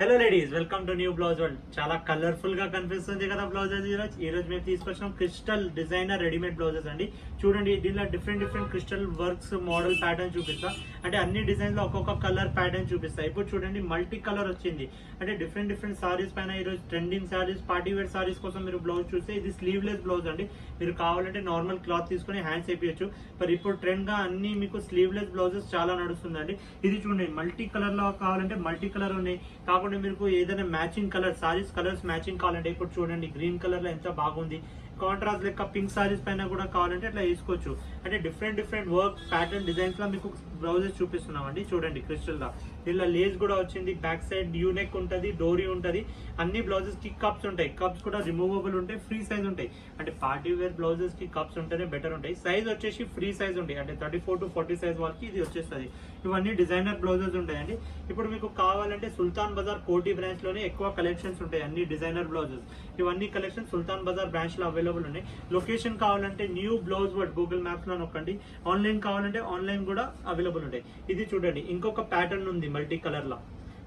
Hello ladies, welcome to new blouse world. చాలా colourful గా కనిపిస్తుంది కదా బ్లౌజెస్. ఈ రోజు మేము తీసుకొచ్చిన క్రిస్టల్ డిజైనర్ రెడీమేడ్ బ్లౌజెస్ అండి. చూడండి, దీనిలో different crystal works model pattern చూపిస్తా. అంటే అన్ని డిజైన్ లో ఒక్కొక్క కలర్ ప్యాటర్న్ చూపిస్తా. ఇప్పుడు చూడండి, మల్టీ కలర్ వచ్చింది. అంటే డిఫరెంట్ సారీస్ పైన ఈరోజు trending saris, party wear saris కోసం మీరు బ్లౌజ్ చూస్తే ఇది స్లీవ్లెస్ బ్లౌజ్ అండి. మీరు కావాలంటే నార్మల్ క్లాత్ తీసుకుని హ్యాండ్స్ వేయచ్చు. మరి ఇప్పుడు ట్రెండ్ గా అన్ని మీకు స్లీవ్లెస్ బ్లౌజెస్ చాలా నడుస్తుందండి. ఇది చూడండి, మల్టీ కలర్ లో కావాలంటే మల్టీ కలర్ ఉన్నాయి. కాకుండా మీకు ఏదైనా matching colour saris colours matching కావాలంటే ఇప్పుడు చూడండి, గ్రీన్ కలర్ లో ఎంత బాగుంది. కాంట్రాస్ట్ లెక్క పింక్ సారీస్ పైన కూడా కావాలంటే అట్లా వేసుకోవచ్చు. అంటే డిఫరెంట్ వర్క్ ప్యాటర్న్ డిజైన్స్ లో మీకు బ్లౌజెస్ చూపిస్తున్నాం అండి. చూడండి, క్రిస్టల్ లా ఇలా లేస్ కూడా వచ్చింది. బ్యాక్ సైడ్ యూ నెక్ ఉంటుంది, డోరీ ఉంటుంది. అన్ని బ్లౌజెస్ కి కప్స్ ఉంటాయి. కప్స్ కూడా రిమూవబుల్ ఉంటాయి, ఫ్రీ సైజ్ ఉంటాయి. అంటే పార్టీ వేర్ బ్లౌజెస్ కి కప్స్ ఉంటేనే బెటర్ ఉంటాయి. సైజ్ వచ్చేసి ఫ్రీ సైజ్ ఉంటాయి. అంటే 34 to 40 సైజ్ వాళ్ళకి ఇది వచ్చేస్తుంది. ఇవన్నీ డిజైనర్ బ్లౌజెస్ ఉంటాయండి. ఇప్పుడు మీకు కావాలంటే సుల్తాన్ బజార్ కోటి బ్రాంచ్ లోనే ఎక్కువ కలెక్షన్స్ ఉంటాయి. అన్ని డిజైనర్ బ్లౌజెస్ ఇవన్నీ కలెక్షన్ సుల్తాన్ బజార్ బ్రాంచ్ లో అవైలబుల్ ఉన్నాయి. లొకేషన్ కావాలంటే new blouse word Google maps లో నొక్కండి. ఆన్లైన్ కావాలంటే ఆన్లైన్ కూడా అవైలబుల్ ఉంటాయి. ఇది చూడండి, ఇంకొక ప్యాటర్న్ ఉంది మల్టీ కలర్ లా.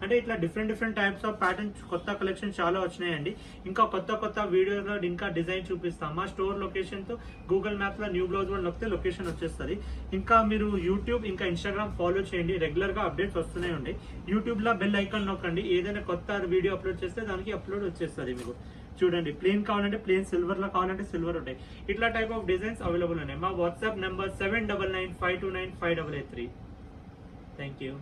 అంటే ఇట్లా డిఫరెంట్ టైప్స్ ఆఫ్ ప్యాటర్న్స్ కొత్త కలెక్షన్ చాలా వచ్చినాయండి. ఇంకా కొత్త వీడియోలో ఇంకా డిజైన్ చూపిస్తాం. మా స్టోర్ లొకేషన్ తో గూగుల్ మ్యాప్స్ లో న్యూ బ్లౌజ్ వర్డ్ నొక్కితే లొకేషన్ వచ్చేస్తుంది. ఇంకా మీరు యూట్యూబ్ ఇంకా ఇన్స్టాగ్రామ్ ఫాలో చేయండి. రెగ్యులర్ గా అప్డేట్స్ వస్తూనే ఉంటాయి. యూట్యూబ్ లో బెల్ ఐకాన్ నొక్కండి. ఏదైనా కొత్త వీడియో అప్లోడ్ చేస్తే దానికి అప్లోడ్ వచ్చేస్తుంది మీకు. చూడండి, ప్లేన్ కావాలంటే ప్లేన్, సిల్వర్ లో కావాలంటే సిల్వర్ ఉంటాయి. ఇట్లా టైప్ ఆఫ్ డిజైన్స్ అవైలబుల్ ఉన్నాయి. మా వాట్సాప్ నెంబర్ 7995295883. Thank you.